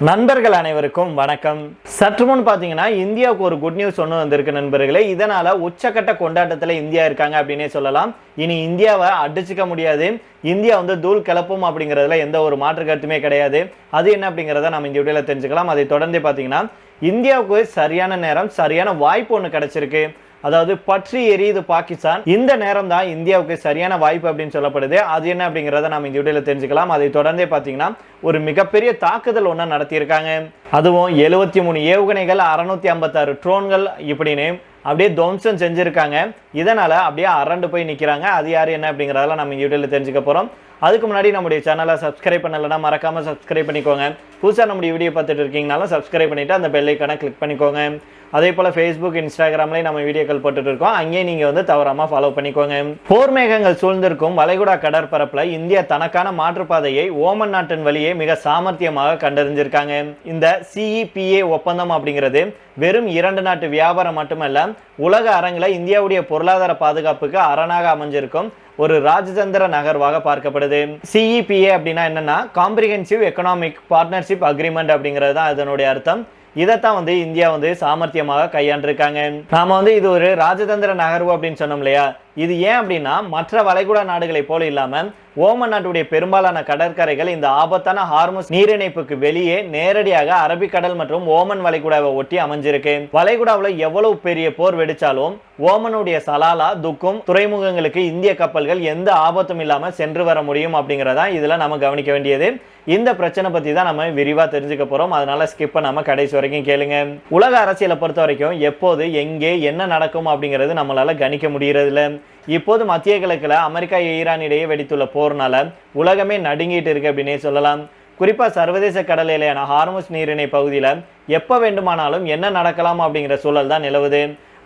நண்பர்கள் அனைவருக்கும் வணக்கம். சற்று முன் பார்த்தீங்கன்னா இந்தியாவுக்கு ஒரு குட் நியூஸ் ஒன்று வந்திருக்கு நண்பர்களே. இதனால உச்சக்கட்ட கொண்டாட்டத்தில் இந்தியா இருக்காங்க அப்படின்னே சொல்லலாம். இனி இந்தியாவை அடிச்சுக்க முடியாது, இந்தியா தூள் கிளப்பும் அப்படிங்கிறதுல எந்த ஒரு மாற்று கருத்துமே கிடையாது. அது என்ன அப்படிங்கிறத நம்ம இந்த வீடியோவில் தெரிஞ்சுக்கலாம். அதை தொடர்ந்து பார்த்தீங்கன்னா இந்தியாவுக்கு சரியான நேரம், சரியான வாய்ப்பு ஒன்று கிடைச்சிருக்கு. அதாவது பற்றி எரியுது பாகிஸ்தான். இந்த நேரம் தான் இந்தியாவுக்கு சரியான வாய்ப்பு அப்படின்னு சொல்லப்படுது. அது என்ன அப்படிங்கிறத நம்ம இந்த வீடியோல தெரிஞ்சுக்கலாம். அதை தொடர்ந்தே பார்த்தீங்கன்னா ஒரு மிகப்பெரிய தாக்குதல் ஒன்று நடத்தியிருக்காங்க. அதுவும் 73 ஏவுகணைகள், 656 ட்ரோன்கள் இப்படின்னு அப்படியே துவம்சம் செஞ்சிருக்காங்க. இதனால அப்படியே அரண்டு போய் நிற்கிறாங்க. அது யார் என்ன அப்படிங்கிறதெல்லாம் நம்ம இந்த வீடியோல தெரிஞ்சுக்க போறோம். அதுக்கு முன்னாடி நம்முடைய சேனலை சப்ஸ்கிரைப் பண்ணலைன்னா மறக்காம சப்ஸ்கிரைப் பண்ணிக்கோங்க. புதுசாக நம்முடைய வீடியோ பார்த்துட்டு இருக்கீங்கனாலும் சப்ஸ்கிரைப் பண்ணிட்டு அந்த பெல் ஐக்கானை கிளிக் பண்ணிக்கோங்க. அதே போல ஃபேஸ்புக், இன்ஸ்டாகிராம்லேயும் நம்ம வீடியோக்கள் போட்டுட்டு இருக்கோம். அங்கேயே நீங்க தவறாம ஃபாலோ பண்ணிக்கோங்க. போர் மேகங்கள் சூழ்ந்திருக்கும் வளைகுடா கடற்பரப்புல இந்தியா தனக்கான மாற்றுப்பாதையை ஓமன் நாட்டின் வழியே மிக சாமர்த்தியமாக கண்டறிஞ்சிருக்காங்க. இந்த CEPA ஒப்பந்தம் அப்படிங்கிறது வெறும் 2 நாட்டு வியாபாரம் மட்டுமல்ல, உலக அரங்கில் இந்தியாவுடைய பொருளாதார பாதுகாப்புக்கு அரணாக அமைஞ்சிருக்கும் ஒரு ராஜதந்திர நகர்வாக பார்க்கப்படுது. CEPA அப்படின்னா என்னன்னா காம்ப்ரிஹென்சிவ் எக்கனாமிக் பார்ட்னர்ஷிப் அக்ரிமெண்ட் அப்படிங்கிறது தான் இதனுடைய அர்த்தம். இதைத்தான் இந்தியா சாமர்த்தியமாக கையாண்டிருக்காங்க. நாம இது ஒரு ராஜதந்திர நகர்வு அப்படின்னு சொன்னோம் இல்லையா? இது ஏன் அப்படின்னா மற்ற வளைகுடா நாடுகளை போல இல்லாம ஓமன் நாட்டுடைய பெரும்பாலான கடற்கரைகள் இந்த ஆபத்தான ஹார்முஸ் நீரிணைப்புக்கு வெளியே நேரடியாக அரபிக்கடல் மற்றும் ஓமன் வளைகுடாவை ஒட்டி அமைஞ்சிருக்கு. வளைகுடாவில் எவ்வளவு பெரிய போர் வெடிச்சாலும் ஓமனுடைய சலாலா, துக்கும் துறைமுகங்களுக்கு இந்திய கப்பல்கள் எந்த ஆபத்தும் இல்லாம சென்று வர முடியும் அப்படிங்கிறதா இதுல நம்ம கவனிக்க வேண்டியது. இந்த பிரச்சனை பத்தி தான் நம்ம விரிவா தெரிஞ்சுக்க போறோம். அதனால ஸ்கிப் பண்ணாம கடைசி வரைக்கும் கேளுங்க. உலக அரசியலை பொறுத்த வரைக்கும் எப்போது எங்கே என்ன நடக்கும் அப்படிங்கிறது நம்மளால கணிக்க முடியறது இல்லை. இப்போது மத்திய கிழக்குல அமெரிக்கா, ஈரான் இடையே வெடித்துள்ள போர்னால உலகமே நடுங்கிட்டு இருக்கு அப்படின்னே சொல்லலாம். குறிப்பா சர்வதேச கடல் எல்லையான ஹார்முஸ் நீரிணை பகுதியில எப்ப வேண்டுமானாலும் என்ன நடக்கலாம் அப்படிங்கிற சூழல் தான் நிலவுது.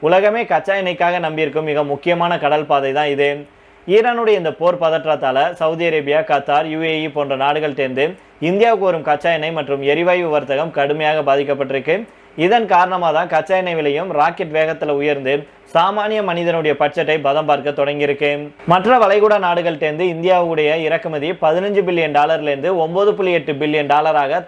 உலகமே கச்சா எண்ணெய்க்காக நம்பியிருக்கும் மிக முக்கியமான கடல் பாதை தான் இது. ஈரானுடைய இந்த போர் பதற்றத்தால சவுதி அரேபியா, கத்தார், UAE போன்ற நாடுகள் சேர்ந்து இந்தியாவுக்கு வரும் கச்சா எண்ணெய் மற்றும் எரிவாயு வர்த்தகம் கடுமையாக பாதிக்கப்பட்டிருக்கு. இதன் காரணமாக தான் கச்சா எண்ணெய் விலையும் ராக்கெட் வேகத்தில் உயர்ந்து சாமானிய மனிதனுடைய பட்ஜெட்டை பதம் பார்க்க தொடங்கியிருக்கு. மற்ற வளைகுடா நாடுகள் சேர்ந்து இந்தியாவுடைய இறக்குமதி $15 பில்லியன் இருந்து $9.8 பில்லியன்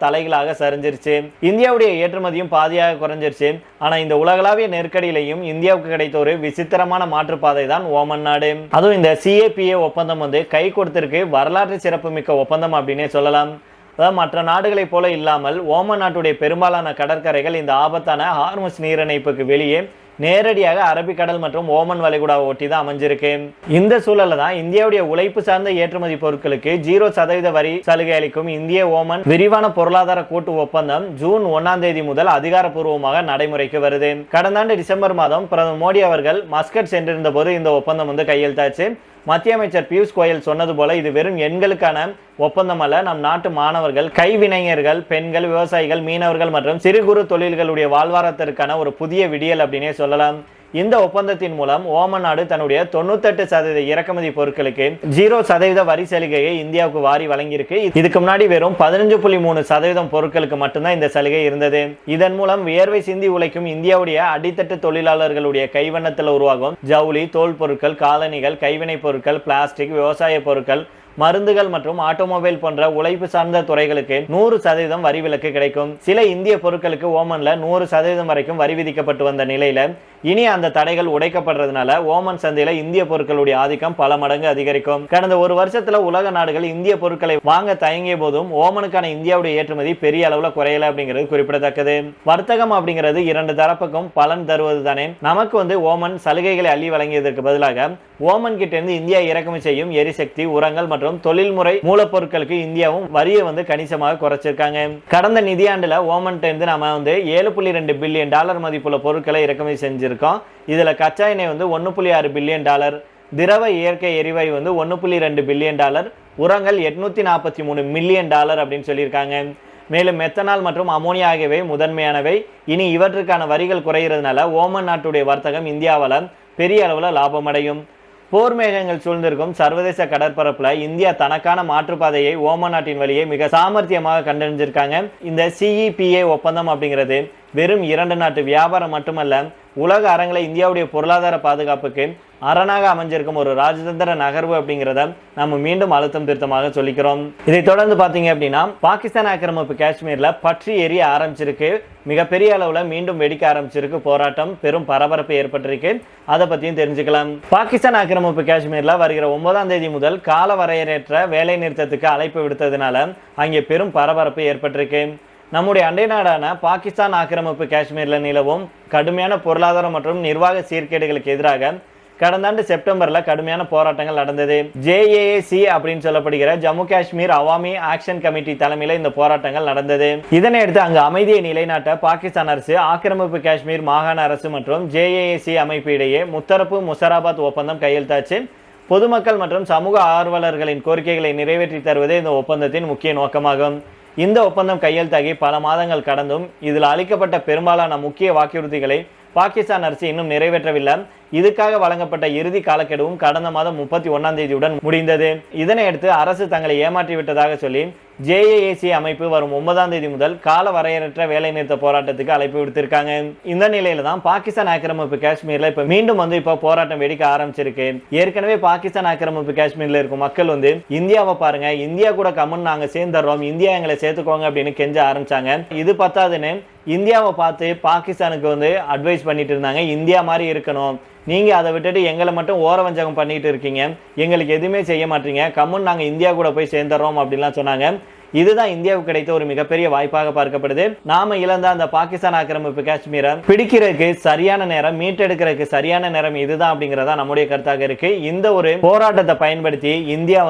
தலைகளாக சரிஞ்சிருச்சு. இந்தியாவுடைய ஏற்றுமதியும் பாதியாக குறைஞ்சிருச்சு. ஆனா இந்த உலகளாவிய நெருக்கடியிலையும் இந்தியாவுக்கு கிடைத்த ஒரு விசித்திரமான மாற்றுப்பாதை தான் ஓமன் நாடு. அதுவும் இந்த CEPA ஒப்பந்தம் கை கொடுத்திருக்கு. வரலாற்று சிறப்புமிக்க ஒப்பந்தம் அப்படின்னே சொல்லலாம். அதாவது மற்ற நாடுகளை போல இல்லாமல் ஓமன் நாட்டுடைய பெரும்பாலான கடற்கரைகள் இந்த ஆபத்தான ஹார்முஸ் நீரிணைப்புக்கு வெளியே நேரடியாக அரபிக்கடல் மற்றும் ஓமன் வளைகுடாவை ஒட்டி தான் அமைஞ்சிருக்கு. இந்த சூழல்ல தான் இந்தியாவுடைய உழைப்பு சார்ந்த ஏற்றுமதி பொருட்களுக்கு 0% வரி சலுகை அளிக்கும் இந்திய ஓமன் விரிவான பொருளாதார கூட்டு ஒப்பந்தம் ஜூன் 1 முதல் அதிகாரப்பூர்வமாக நடைமுறைக்கு வருது. கடந்த ஆண்டு டிசம்பர் மாதம் பிரதமர் மோடி அவர்கள் மஸ்கட் சென்றிருந்த போது இந்த ஒப்பந்தம் கையெழுத்தாச்சு. மத்திய அமைச்சர் பியூஷ் கோயல் சொன்னது போல இது வெறும் எண்களுக்கான ஒப்பந்தம் அல்ல. நம் நாட்டு மாணவர்கள், கைவினைஞர்கள், பெண்கள், விவசாயிகள், மீனவர்கள் மற்றும் சிறு குறு தொழில்களுடைய வாழ்வாதாரத்திற்கான ஒரு புதிய விடியல் அப்படின்னே சொல்லலாம். இந்த ஒப்பந்தத்தின் மூலம் ஓமன் நாடு தன்னுடைய 98% இறக்குமதி பொருட்களுக்கு 0% வரி சலுகையை இந்தியாவுக்கு வாரி வழங்கியிருக்கு. இதுக்கு முன்னாடி வெறும் 15.3% பொருட்களுக்கு மட்டும்தான் இந்த சலுகை இருந்தது. இதன் மூலம் வியர்வை சிந்தி உழைக்கும் இந்தியாவுடைய அடித்தட்டு தொழிலாளர்களுடைய கைவண்ணத்தில் உருவாகும் ஜவுளி, தோல் பொருட்கள், காலணிகள், கைவினை பொருட்கள், பிளாஸ்டிக், விவசாய பொருட்கள், மருந்துகள் மற்றும் ஆட்டோமொபைல் போன்ற உழைப்பு சார்ந்த துறைகளுக்கு 100% வரி விலக்கு கிடைக்கும். சில இந்திய பொருட்களுக்கு ஓமன்ல 100% வரைக்கும் வரி விதிக்கப்பட்டு வந்த நிலையில இனி அந்த தடைகள் உடைக்கப்படுறதுனால ஓமன் சந்தையில இந்திய பொருட்களுடைய ஆதிக்கம் பல மடங்கு அதிகரிக்கும். கடந்த ஒரு வருஷத்துல உலக நாடுகள் இந்திய பொருட்களை வாங்க தயங்கிய போதும் ஓமனுக்கான இந்தியாவுடைய ஏற்றுமதி பெரிய அளவுல குறையல அப்படிங்கிறது குறிப்பிடத்தக்கது. வர்த்தகம் அப்படிங்கிறது 2 தரப்புக்கும் பலன் தருவது தானே. நமக்கு ஓமன் சலுகைகளை அள்ளி வழங்கியதற்கு பதிலாக ஓமன் கிட்ட இருந்து இந்தியா இறக்குமதி செய்யும் எரிசக்தி, உரங்கள் மற்றும் தொழில்முறை மூலப்பொருட்களுக்கு இந்தியாவும் வரியை கணிசமாக குறைச்சிருக்காங்க. கடந்த நிதியாண்டுல ஓமன் இருந்து நாம $7.2 பில்லியன் மதிப்புள்ள பொருட்களை இறக்குமதி செஞ்சிருக்கோம். இதுல கச்சா எண்ணெய் $1.6 பில்லியன், திரவ இயற்கை எரிவாயு $1.2 பில்லியன், உரங்கள் $843 மில்லியன் அப்படின்னு சொல்லியிருக்காங்க. மேலும் மெத்தனால் மற்றும் அமோனியா ஆகியவை முதன்மையானவை. இனி இவற்றுக்கான வரிகள் குறைகிறதுனால ஓமன் நாட்டுடைய வர்த்தகம் இந்தியாவால பெரிய அளவுல லாபம் அடையும். போர் மேகங்கள் சூழ்ந்திருக்கும் சர்வதேச கடற்பரப்புல இந்தியா தனக்கான மாற்றுப்பாதையை ஓமன் நாட்டின் வழியே மிக சாமர்த்தியமாக கண்டறிஞ்சிருக்காங்க. இந்த CEPA ஒப்பந்தம் அப்படிங்கிறது வெறும் 2 நாட்டு வியாபாரம் மட்டுமல்ல, உலக அரங்கில் இந்தியாவுடைய பொருளாதார பாதுகாப்புக்கு அரணாக அமைஞ்சிருக்கும் ஒரு ராஜதந்திர நகர்வு அப்படிங்கிறத நம்ம மீண்டும் அழுத்தம் திருத்தமாக சொல்லிக்கிறோம். இதை தொடர்ந்து பார்த்தீங்க அப்படின்னா பாகிஸ்தான் ஆக்கிரமிப்பு காஷ்மீர்ல பற்றி எரிய ஆரம்பிச்சிருக்கு. மிகப்பெரிய அளவுல மீண்டும் வெடிக்க ஆரம்பிச்சிருக்கு போராட்டம். பெரும் பரபரப்பு ஏற்பட்டிருக்கு. அதை பத்தியும் தெரிஞ்சுக்கலாம். பாகிஸ்தான் ஆக்கிரமிப்பு காஷ்மீர்ல வருகிற 9ஆம் தேதி முதல் கால வரையறையற்ற வேலை நிறுத்தத்துக்கு அழைப்பு விடுத்ததுனால அங்கே பெரும் பரபரப்பு ஏற்பட்டிருக்கு. நம்முடைய அண்டை நாடான பாகிஸ்தான் ஆக்கிரமிப்பு காஷ்மீர்ல நிலவும் கடுமையான பொருளாதார மற்றும் நிர்வாக சீர்கேடுகளுக்கு எதிராக கடந்த ஆண்டு செப்டம்பர்ல கடுமையான போராட்டங்கள் நடந்தது. JAAC அப்படின்னு சொல்லப்படுகிற ஜம்மு காஷ்மீர் அவாமி ஆக்ஷன் கமிட்டி தலைமையில இந்த போராட்டங்கள் நடந்தது. இதனையடுத்து அங்கு அமைதியை நிலைநாட்ட பாகிஸ்தான் அரசு, ஆக்கிரமிப்பு காஷ்மீர் மாகாண அரசு மற்றும் JAAC அமைப்பு இடையே முத்தரப்பு முசராபாத் ஒப்பந்தம் கையெழுத்தாச்சு. பொதுமக்கள் மற்றும் சமூக ஆர்வலர்களின் கோரிக்கைகளை நிறைவேற்றி தருவதே இந்த ஒப்பந்தத்தின் முக்கிய நோக்கமாகும். இந்த ஒப்பந்தம் கையெழுத்தாகி பல மாதங்கள் கடந்தும் இதில் அளிக்கப்பட்ட பெரும்பாலான முக்கிய வாக்குறுதிகளை பாகிஸ்தான் அரசு இன்னும் நிறைவேற்றவில்லை. இதுக்காக வழங்கப்பட்ட இறுதி காலக்கெடுவும் கடந்த மாதம் 31ஆம் தேதியுடன் முடிந்தது. இதனையடுத்து அரசு தங்களை ஏமாற்றி விட்டதாக சொல்லி JAAC அமைப்பு வரும் 9ஆம் தேதி முதல் கால வரையறையற்ற வேலைநிறுத்த போராட்டத்துக்கு அழைப்பு விடுத்திருக்காங்க. இந்த நிலையில தான் பாகிஸ்தான் ஆக்கிரமிப்பு காஷ்மீர்ல இப்ப மீண்டும் இப்ப போராட்டம் வெடிக்க ஆரம்பிச்சிருக்கு. ஏற்கனவே பாகிஸ்தான் ஆக்கிரமிப்பு காஷ்மீர்ல இருக்கும் மக்கள் இந்தியாவை பாருங்க, இந்தியா கூட கம்முன்னு நாங்க சேர்ந்துடுறோம், இந்தியா எங்களை சேர்த்துக்கோங்க அப்படின்னு கெஞ்ச ஆரம்பிச்சாங்க. இது பத்தாதுன்னு இந்தியாவை பார்த்து பாகிஸ்தானுக்கு அட்வைஸ் பண்ணிட்டு இருந்தாங்க, இந்தியா மாதிரி இருக்கணும், நீங்க அதை விட்டுட்டு எங்களை மட்டும் ஓரவஞ்சகம் பண்ணிட்டு இருக்கீங்க, எங்களுக்கு எதுவுமே செய்ய மாட்டீங்க, கம்முன்னு நாங்க இந்தியா கூட போய் சேர்ந்துறோம் அப்படின்லாம் சொன்னாங்க. இதுதான் இந்தியாவுக்கு கிடைத்த ஒரு மிகப்பெரிய வாய்ப்பாக பார்க்கப்படுது. நாம இழந்த அந்த பாகிஸ்தான் ஆக்கிரமிப்பு காஷ்மீரை பிடிக்கிறதுக்கு சரியான நேரம், மீட்டெடுக்கிறதுக்கு சரியான நேரம் இதுதான் அப்படிங்கறதா நம்முடைய கருத்தாக இருக்கு. இந்த ஒரு போராட்டத்தை பயன்படுத்தி இந்தியா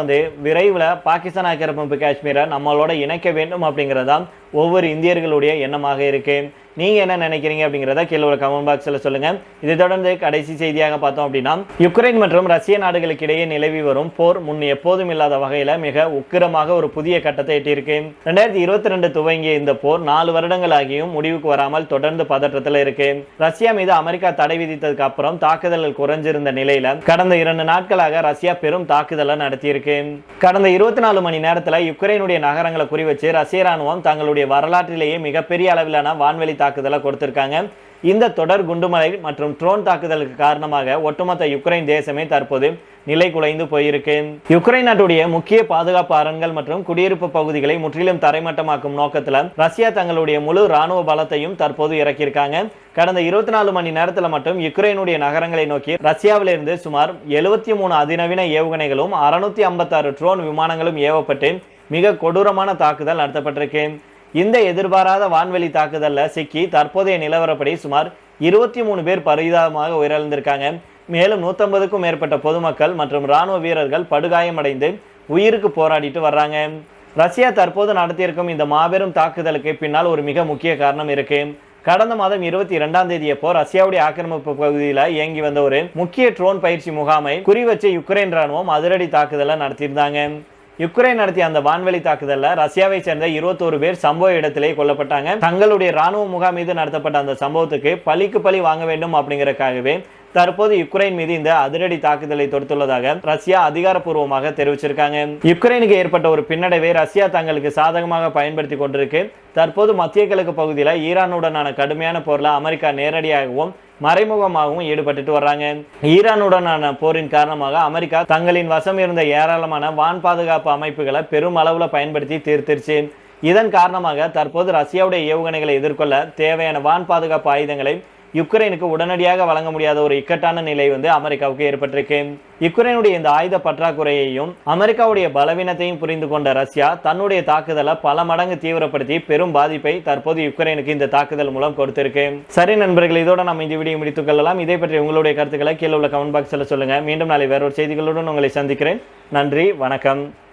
விரைவில் பாகிஸ்தான் ஆக்கிரமிப்பு காஷ்மீரை நம்மளோட இணைக்க வேண்டும் அப்படிங்கறதா ஒவ்வொரு இந்தியர்களுடைய எண்ணமாக இருக்கு. நீங்க என்ன நினைக்கிறீங்க அப்படிங்கறத கீழே உள்ள கமெண்ட் பாக்ஸ்ல சொல்லுங்க. இதை தொடர்ந்து கடைசி செய்தியாக பார்த்தோம் அப்படின்னா, யுக்ரைன் மற்றும் ரஷ்ய நாடுகளுக்கு இடையே நிலவி வரும் போர் முன் எப்போதும் இல்லாத வகையில மிக உக்கிரமாக ஒரு புதிய கட்டத்தை எட்டியிருக்கு. 2022 துவங்கிய இந்த போர் 4 வருடங்கள் ஆகியும் முடிவுக்கு வராமல் தொடர்ந்து பதற்றத்தில் இருக்கு. ரஷ்யா மீது அமெரிக்கா தடை விதித்ததுக்கு அப்புறம் தாக்குதல்கள் குறைஞ்சிருந்த நிலையில கடந்த 2 நாட்களாக ரஷ்யா பெரும் தாக்குதலை நடத்தியிருக்கு. கடந்த 24 மணி நேரத்துல யுக்ரைனுடைய நகரங்களை குறிவச்சு ரஷ்ய ராணுவம் தங்களுடைய வரலாற்றிலேயே மிகப்பெரிய அளவிலான வான்வெளி தாக்குதலை கொடுத்திருக்காங்க. இந்த தொடர் குண்டுமலை மற்றும் ட்ரோன் தாக்குதலுக்கு காரணமாக ஒட்டுமொத்த யுக்ரைன் தேசமே தற்போது நிலை குலைந்து போயிருக்கு. யுக்ரைன் நாட்டுடைய முக்கிய பாதுகாப்பு அரண்கள் மற்றும் குடியிருப்பு பகுதிகளை முற்றிலும் தரைமட்டமாக்கும் நோக்கத்துல ரஷ்யா தங்களுடைய முழு ராணுவ பலத்தையும் தற்போது இறக்கியிருக்காங்க. கடந்த 24 மணி நேரத்துல மட்டும் யுக்ரைனுடைய நகரங்களை நோக்கி ரஷ்யாவிலிருந்து சுமார் 73 அதிநவீன ஏவுகணைகளும் 656 ட்ரோன் விமானங்களும் ஏவப்பட்டு மிக கொடூரமான தாக்குதல் நடத்தப்பட்டிருக்கு. இந்த எதிர்பாராத வான்வெளி தாக்குதல்ல சிக்கி தற்போதைய நிலவரப்படி சுமார் 23 பேர் பரிதாபமாக உயிரிழந்திருக்காங்க. மேலும் 150க்கும் மேற்பட்ட பொதுமக்கள் மற்றும் ராணுவ வீரர்கள் படுகாயமடைந்து உயிருக்கு போராடிட்டு வர்றாங்க. ரஷ்யா தற்போது நடத்தியிருக்கும் இந்த மாபெரும் தாக்குதலுக்கு பின்னால் ஒரு மிக முக்கிய காரணம் இருக்கு. கடந்த மாதம் 22ஆம் தேதியப்போ ரஷ்யாவுடைய ஆக்கிரமிப்பு பகுதியில் இயங்கி வந்த ஒரு முக்கிய ட்ரோன் பயிற்சி முகாமை குறிவச்சு யுக்ரைன் ராணுவம் அதிரடி தாக்குதலை நடத்தியிருந்தாங்க. யுக்ரைன் நடத்திய அந்த வான்வெளி தாக்குதல்ல ரஷ்யாவை சேர்ந்த 21 பேர் சம்பவ இடத்திலேயே கொல்லப்பட்டாங்க. தங்களுடைய ராணுவ முகாம் மீது நடத்தப்பட்ட அந்த சம்பவத்துக்கு பழிக்கு பழி வாங்க வேண்டும் அப்படிங்கறதுக்காகவே தற்போது யுக்ரைன் மீது இந்த அதிரடி தாக்குதலை தொடுத்துள்ளதாக ரஷ்யா அதிகாரப்பூர்வமாக தெரிவிச்சிருக்காங்க. யுக்ரைனுக்கு ஏற்பட்ட ஒரு பின்னடைவை ரஷ்யா தங்களுக்கு சாதகமாக பயன்படுத்தி கொண்டிருக்கு. தற்போது மத்திய கிழக்கு பகுதியில் ஈரானுடனான கடுமையான போர்ல அமெரிக்கா நேரடியாகவும் மறைமுகமாகவும் ஈடுபட்டு வர்றாங்க. ஈரானுடனான போரின் காரணமாக அமெரிக்கா தங்களின் வசம் இருந்த ஏராளமான வான் பாதுகாப்பு அமைப்புகளை பெரும் அளவுல பயன்படுத்தி தீர்த்திருச்சு. இதன் காரணமாக தற்போது ரஷ்யாவுடைய ஏவுகணைகளை எதிர்கொள்ள தேவையான வான் பாதுகாப்பு ஆயுதங்களை யுக்ரைனுக்கு உடனடியாக வழங்க முடியாத ஒரு இக்கட்டான நிலை அமெரிக்காவுக்கு ஏற்பட்டிருக்கு. யுக்ரைனுடைய இந்த ஆயுத பற்றாக்குறையையும் அமெரிக்காவுடைய பலவீனத்தையும் புரிந்து கொண்ட ரஷ்யா தன்னுடைய தாக்குதலை பல மடங்கு தீவிரப்படுத்தி பெரும் பாதிப்பை தற்போது யுக்ரைனுக்கு இந்த தாக்குதல் மூலம் கொடுத்திருக்கு. சரி நண்பர்கள், இதோட நம்ம இந்த வீடியோ முடித்துக் கொள்ளலாம். இதை பற்றி உங்களுடைய கருத்துக்களை கீழே உள்ள கமெண்ட் பாக்ஸ்ல சொல்லுங்க. மீண்டும் நாளை வேறொரு செய்திகளுடன் உங்களை சந்திக்கிறேன். நன்றி, வணக்கம்.